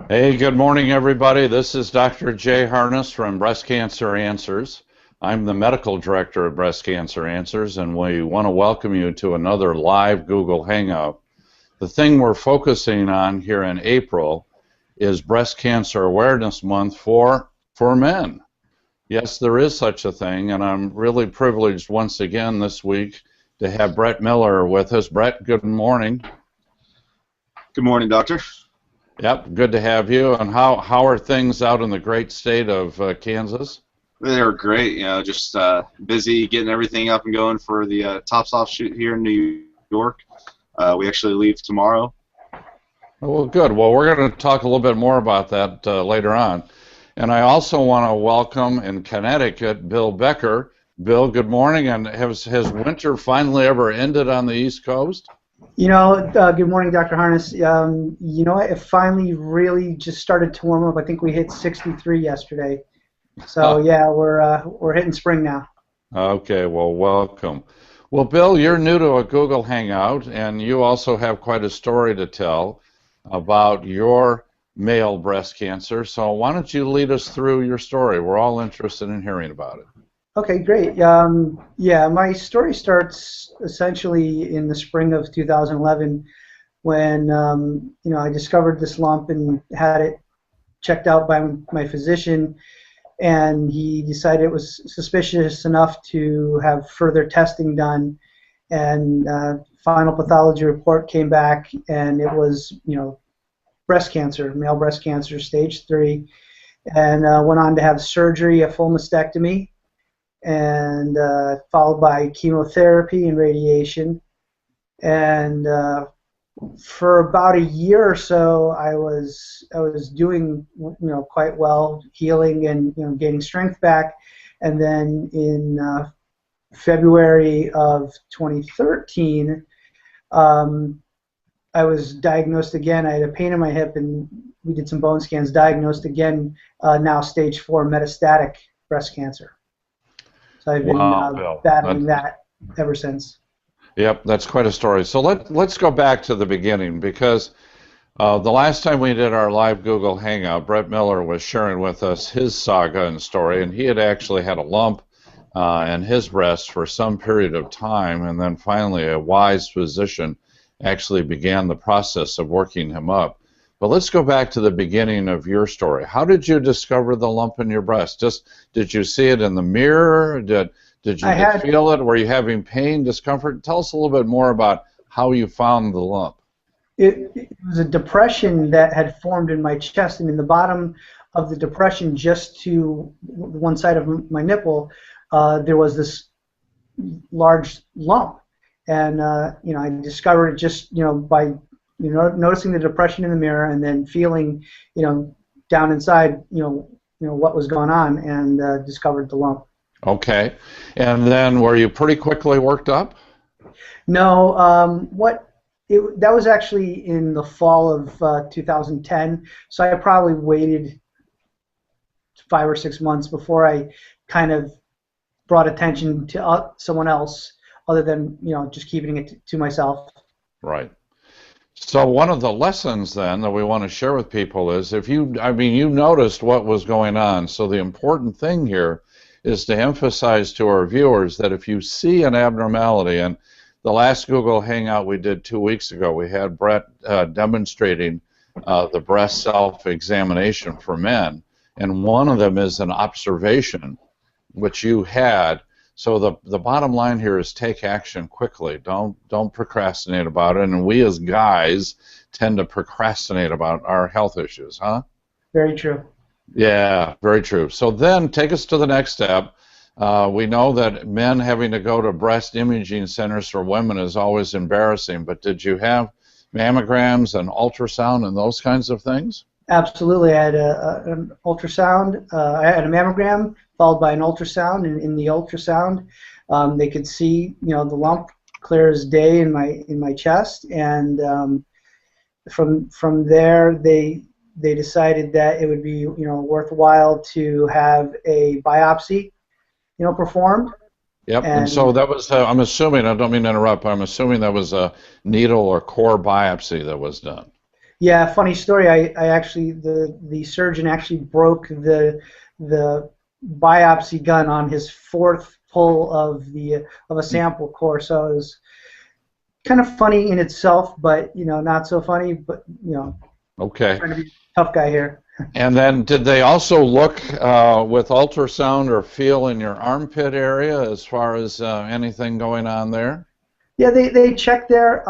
Hey, good morning, everybody. This is Dr. Jay Harness from Breast Cancer Answers. I'm the medical director of Breast Cancer Answers, and we want to welcome you to another live Google Hangout. The thing we're focusing on here in April is Breast Cancer Awareness Month for men. Yes, there is such a thing, and I'm really privileged once again this week to have Brett Miller with us. Brett, good morning. Good morning, doctor. Yep, good to have you. And how are things out in the great state of Kansas? They're great. Just busy getting everything up and going for the Tops Off shoot here in New York. We actually leave tomorrow. Well, good. Well, we're going to talk a little bit more about that later on. And I also want to welcome in Connecticut Bill Becker. Bill, good morning. And has winter finally ever ended on the East Coast? Good morning, Dr. Harness. It finally really just started to warm up. I think we hit 63 yesterday. So yeah, we're hitting spring now. Okay, well, welcome. Well, Bill, you're new to a Google Hangout, and you also have quite a story to tell about your male breast cancer. So why don't you lead us through your story? We're all interested in hearing about it. Okay, great. Yeah, my story starts essentially in the spring of 2011 when I discovered this lump and had it checked out by my physician, and he decided it was suspicious enough to have further testing done, and final pathology report came back, and it was breast cancer, male breast cancer, stage 3, and went on to have surgery, a full mastectomy, and followed by chemotherapy and radiation. And for about a year or so, I was doing quite well, healing and gaining strength back. And then in February of 2013, I was diagnosed again. I had a pain in my hip, and we did some bone scans. Diagnosed again, now stage 4 metastatic breast cancer. So I've been battling that ever since. Yep, that's quite a story. So let's go back to the beginning, because the last time we did our live Google Hangout, Brett Miller was sharing with us his saga and story, and he had actually had a lump in his breast for some period of time, and then finally a wise physician actually began the process of working him up. But let's go back to the beginning of your story. How did you discover the lump in your breast? Did you see it in the mirror? Did you feel it? Were you having pain, discomfort? Tell us a little bit more about how you found the lump. It was a depression that had formed in my chest, and in the bottom of the depression, just to one side of my nipple, there was this large lump. And I discovered it just by noticing the depression in the mirror, and then feeling down inside what was going on, and discovered the lump. Okay, and then were you pretty quickly worked up? No, that was actually in the fall of 2010, so I probably waited 5 or 6 months before I kind of brought attention to someone else, other than just keeping it to myself. Right. So one of the lessons then that we want to share with people is, you noticed what was going on. So the important thing here is to emphasize to our viewers that if you see an abnormality, and the last Google Hangout we did 2 weeks ago, we had Brett demonstrating the breast self-examination for men, and one of them is an observation, which you had. So the bottom line here is take action quickly. Don't procrastinate about it. And we as guys tend to procrastinate about our health issues, huh? Very true. Yeah, very true. So then take us to the next step. We know that men having to go to breast imaging centers for women is always embarrassing, but did you have mammograms and ultrasound and those kinds of things? Absolutely. I had an ultrasound. I had a mammogram followed by an ultrasound, and in the ultrasound, they could see the lump clear as day in my chest, and from there they decided that it would be worthwhile to have a biopsy performed. Yep, and so that was, I'm assuming, I don't mean to interrupt, but I'm assuming that was a needle or core biopsy that was done. Yeah, funny story. I actually the surgeon actually broke the biopsy gun on his fourth pull of a sample core. So it was kind of funny in itself, but not so funny. But Okay. trying to be a tough guy here. And then did they also look with ultrasound or feel in your armpit area as far as anything going on there? Yeah, they checked there,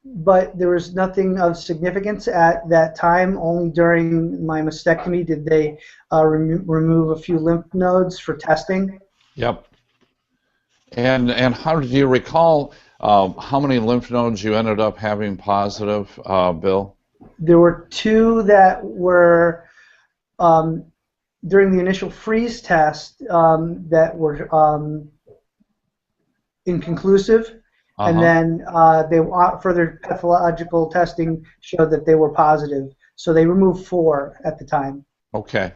but there was nothing of significance at that time. Only during my mastectomy did they remove a few lymph nodes for testing. Yep. And how do you recall how many lymph nodes you ended up having positive, Bill? There were two that were um, during the initial freeze test that were inconclusive, and Uh-huh. then further pathological testing showed that they were positive. So they removed 4 at the time. Okay.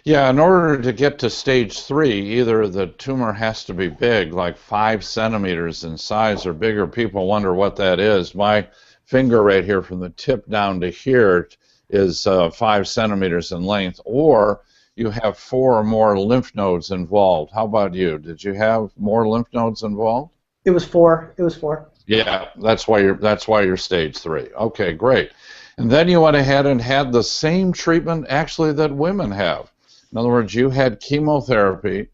Yeah, in order to get to stage 3, either the tumor has to be big, like 5 centimeters in size or bigger. People wonder what that is. My finger right here from the tip down to here is 5 centimeters in length, or you have 4 or more lymph nodes involved. How about you? Did you have more lymph nodes involved? It was 4. It was 4. Yeah, that's why you're stage 3. Okay, great. And then you went ahead and had the same treatment actually that women have. In other words, you had chemotherapy,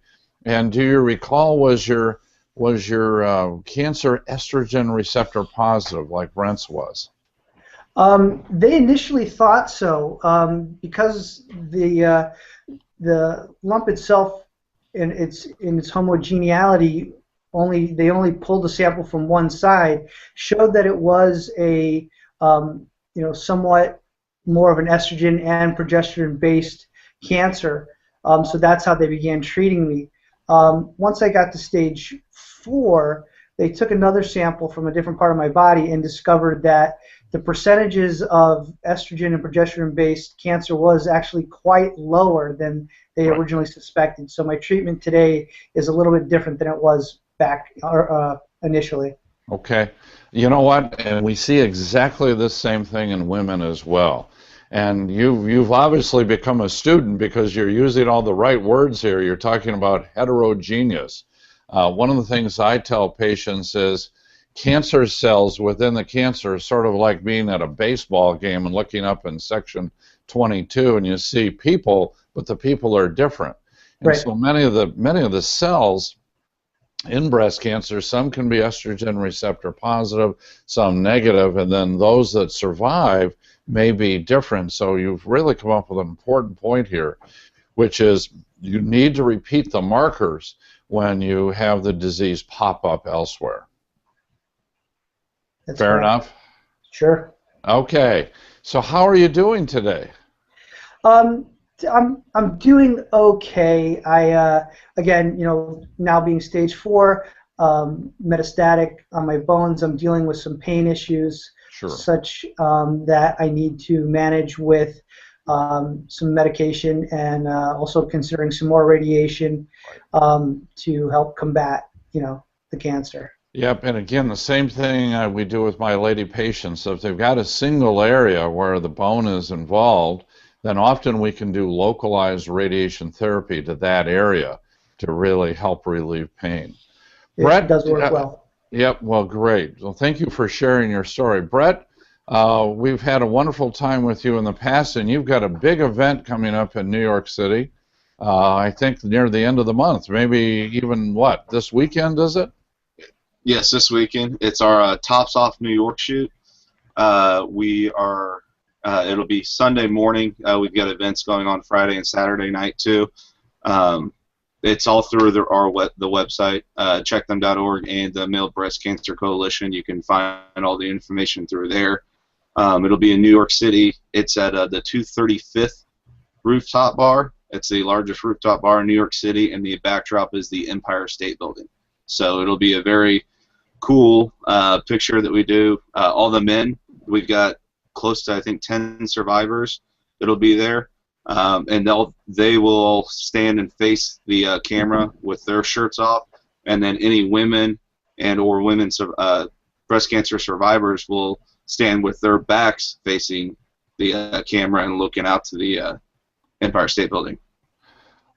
and do you recall was your cancer estrogen receptor positive like Brent's was? They initially thought so because the lump itself in its homogeneity they only pulled the sample from one side, showed that it was a somewhat more of an estrogen and progesterone based cancer. So that's how they began treating me. Once I got to stage 4, they took another sample from a different part of my body and discovered that the percentages of estrogen and progesterone based cancer was actually quite lower than they Right. originally suspected. So my treatment today is a little bit different than it was back initially. Okay. You know what? And we see exactly the same thing in women as well. And you've obviously become a student because you're using all the right words here. You're talking about heterogeneous. One of the things I tell patients is cancer cells within the cancer is sort of like being at a baseball game and looking up in section 22 and you see people, but the people are different. And Right. so many of the cells in breast cancer, some can be estrogen receptor positive, some negative, and then those that survive may be different. So you've really come up with an important point here, which is you need to repeat the markers when you have the disease pop up elsewhere. That's Fair correct. enough? Sure. Okay. So how are you doing today? Um, I'm doing okay. Again, now being stage 4, metastatic on my bones, I'm dealing with some pain issues, Sure. such that I need to manage with some medication and also considering some more radiation to help combat, the cancer. Yep, and again, the same thing we do with my lady patients. So if they've got a single area where the bone is involved, then often we can do localized radiation therapy to that area to really help relieve pain. It Brett, does work well. yep, well, great. Well, thank you for sharing your story. Brett, we've had a wonderful time with you in the past, and you've got a big event coming up in New York City, I think near the end of the month, maybe even what, this weekend, is it? Yes, this weekend. It's our Tops Off New York shoot. We are. It'll be Sunday morning. We've got events going on Friday and Saturday night too. It's all through the website, checkthem.org, and the Male Breast Cancer Coalition. You can find all the information through there. It'll be in New York City. It's at the 235th Rooftop Bar. It's the largest rooftop bar in New York City, and the backdrop is the Empire State Building. So it'll be a very cool picture that we do. All the men, we've got close to, I think, 10 survivors that'll be there, and they will stand and face the camera with their shirts off, and then any women and or women breast cancer survivors will stand with their backs facing the camera and looking out to the Empire State Building.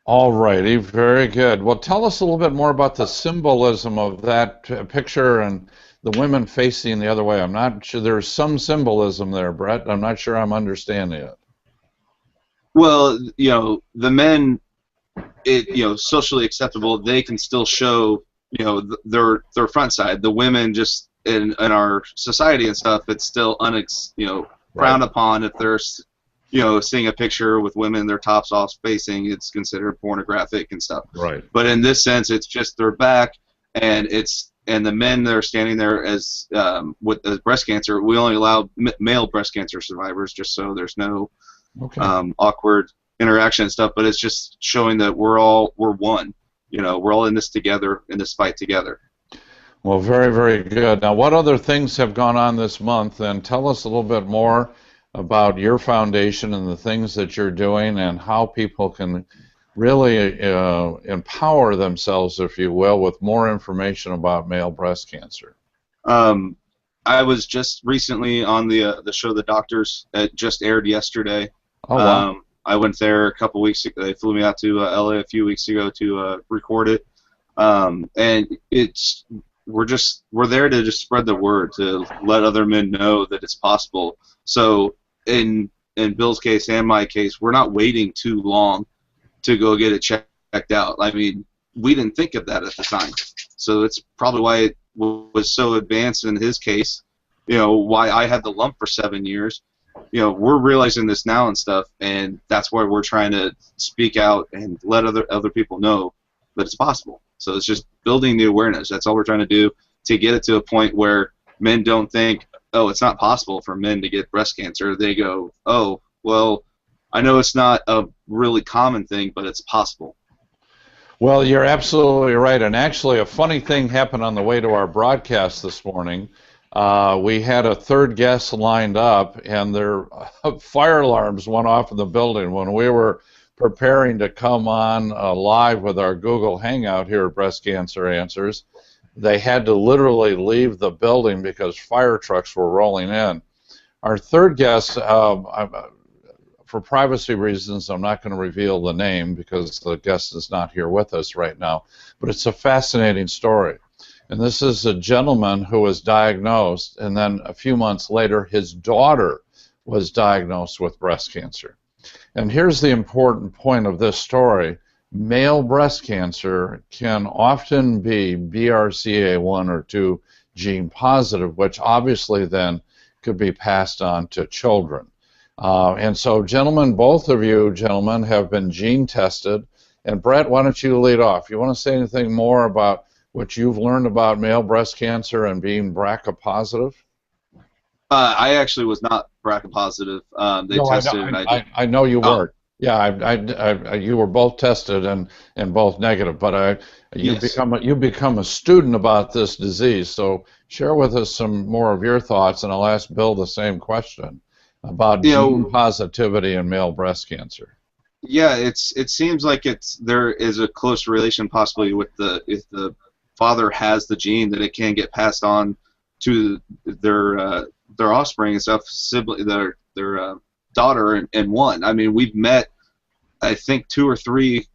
All righty, very good. Well, tell us a little bit more about the symbolism of that picture and the women facing the other way. I'm not sure, there's some symbolism there, Brett. I'm not sure I'm understanding it. Well, the men, socially acceptable, they can still show, their front side. The women, just in our society and stuff, it's still frowned upon if they're seeing a picture with women their tops off facing. It's considered pornographic and stuff. Right. But in this sense, it's just their back, and the men that are standing there as with breast cancer. We only allow male breast cancer survivors, just so there's no awkward interaction and stuff. But it's just showing that we're one. We're all in this together, in this fight together. Well, very, very good. Now, what other things have gone on this month? And tell us a little bit more about your foundation and the things that you're doing and how people can really empower themselves, if you will, with more information about male breast cancer. I was just recently on the show The Doctors. It just aired yesterday. Oh, wow. I went there a couple weeks ago. They flew me out to LA a few weeks ago to record it. And we're there to just spread the word, to let other men know that it's possible. So in Bill's case and my case, we're not waiting too long to go get it checked out. I mean, we didn't think of that at the time. So it's probably why it was so advanced in his case, why I had the lump for 7 years. We're realizing this now and stuff, and that's why we're trying to speak out and let other people know that it's possible. So it's just building the awareness. That's all we're trying to do, to get it to a point where men don't think, oh, it's not possible for men to get breast cancer. They go, oh, well, I know it's not a really common thing, but it's possible. Well, you're absolutely right. And actually, a funny thing happened on the way to our broadcast this morning. We had a third guest lined up, and their fire alarms went off in the building when we were preparing to come on live with our Google Hangout here at Breast Cancer Answers. They had to literally leave the building because fire trucks were rolling in. Our third guest, for privacy reasons, I'm not going to reveal the name because the guest is not here with us right now, but it's a fascinating story. And this is a gentleman who was diagnosed, and then a few months later, his daughter was diagnosed with breast cancer. And here's the important point of this story. Male breast cancer can often be BRCA1 or 2 gene positive, which obviously then could be passed on to children. And so, gentlemen, both of you gentlemen have been gene tested. And Brett, why don't you lead off? You want to say anything more about what you've learned about male breast cancer and being BRCA positive? I actually was not BRCA positive. They tested. I know you weren't. Yeah, you were both tested and both negative. But you've become a student about this disease. So share with us some more of your thoughts, and I'll ask Bill the same question about gene positivity in male breast cancer. Yeah, it seems like there is a close relation possibly with if the father has the gene, that it can get passed on to their offspring and stuff, their daughter and one. I mean, we've met, I think, 2 or 3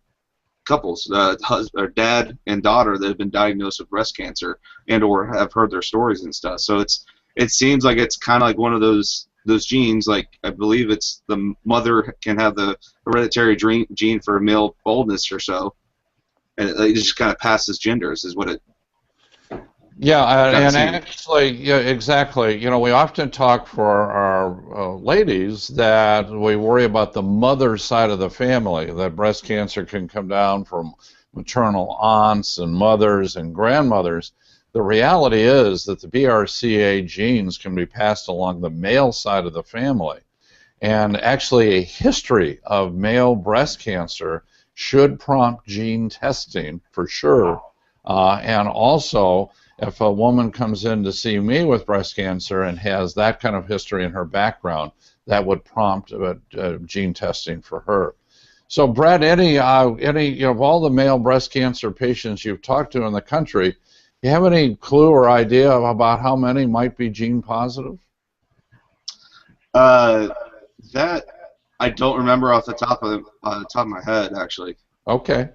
couples, or dad and daughter, that have been diagnosed with breast cancer and or have heard their stories and stuff. So it seems like it's kind of like one of those genes. Like, I believe it's the mother can have the hereditary gene for male boldness or so, and it just kind of passes genders, is what it. Yeah, and actually, yeah, exactly. We often talk for our ladies that we worry about the mother side of the family, that breast cancer can come down from maternal aunts and mothers and grandmothers. The reality is that the BRCA genes can be passed along the male side of the family. And actually, a history of male breast cancer should prompt gene testing for sure. And also, if a woman comes in to see me with breast cancer and has that kind of history in her background, that would prompt gene testing for her. So, Brett, any of all the male breast cancer patients you've talked to in the country, you have any clue or idea about how many might be gene positive? Uh, that I don't remember off the top of my head, actually. Okay.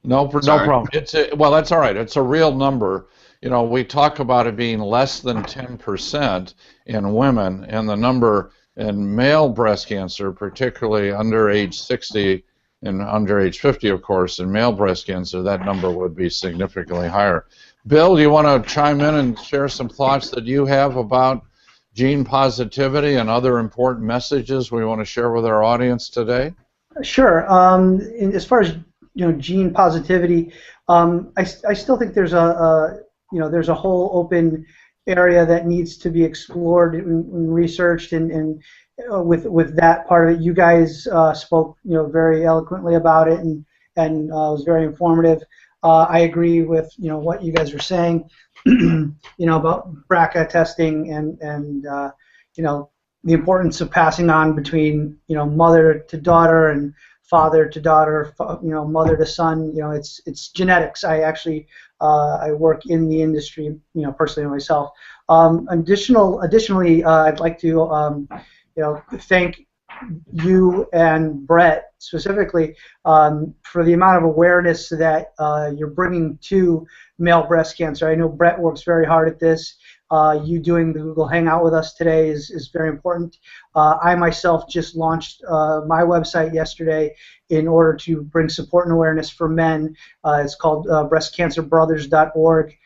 No, no Sorry. problem. Well, that's all right. It's a real number. You know, we talk about it being less than 10% in women, and the number in male breast cancer, particularly under age 60 and under age 50, of course, in male breast cancer, that number would be significantly higher. Bill, do you want to chime in and share some thoughts that you have about gene positivity and other important messages we want to share with our audience today? Sure. As far as gene positivity, I still think there's there's a whole open area that needs to be explored and researched, and with that part of it, you guys spoke very eloquently about it, and was very informative. I agree with what you guys are saying, about BRCA testing and the importance of passing on between mother to daughter and father to daughter, mother to son. It's genetics. I work in the industry, personally myself. Additionally, I'd like to thank you and Brett specifically for the amount of awareness that you're bringing to male breast cancer. I know Brett works very hard at this. You doing the Google Hangout with us today is very important. I myself just launched my website yesterday in order to bring support and awareness for men. It's called breastcancerbrothers.org.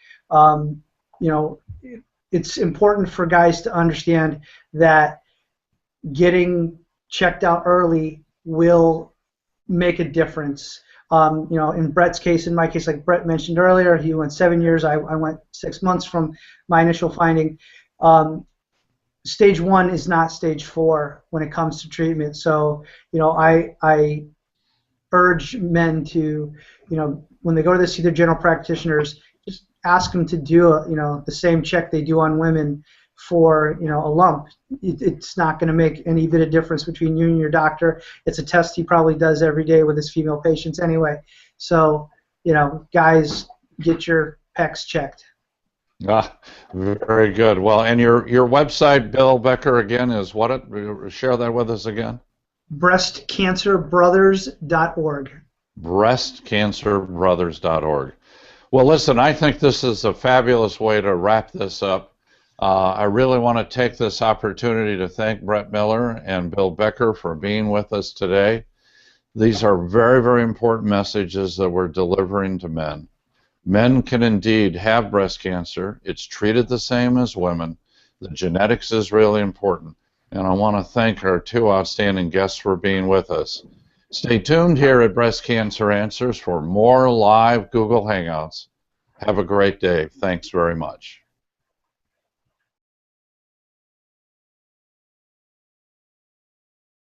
It's important for guys to understand that getting checked out early will make a difference. In Brett's case, in my case, like Brett mentioned earlier, he went 7 years. I went 6 months from my initial finding. Stage 1 is not stage 4 when it comes to treatment. So, I urge men to, when they go to see their general practitioners, just ask them to do, the same check they do on women for a lump. It's not going to make any bit of difference between you and your doctor. It's a test he probably does every day with his female patients anyway. So, guys, get your pecs checked. Ah, very good. Well, and your website, Bill Becker, again, is what? Share that with us again. Breastcancerbrothers.org. Breastcancerbrothers.org. Well, listen, I think this is a fabulous way to wrap this up. I really want to take this opportunity to thank Brett Miller and Bill Becker for being with us today. These are very, very important messages that we're delivering to men. Men can indeed have breast cancer. It's treated the same as women. The genetics is really important. And I want to thank our two outstanding guests for being with us. Stay tuned here at Breast Cancer Answers for more live Google Hangouts. Have a great day. Thanks very much.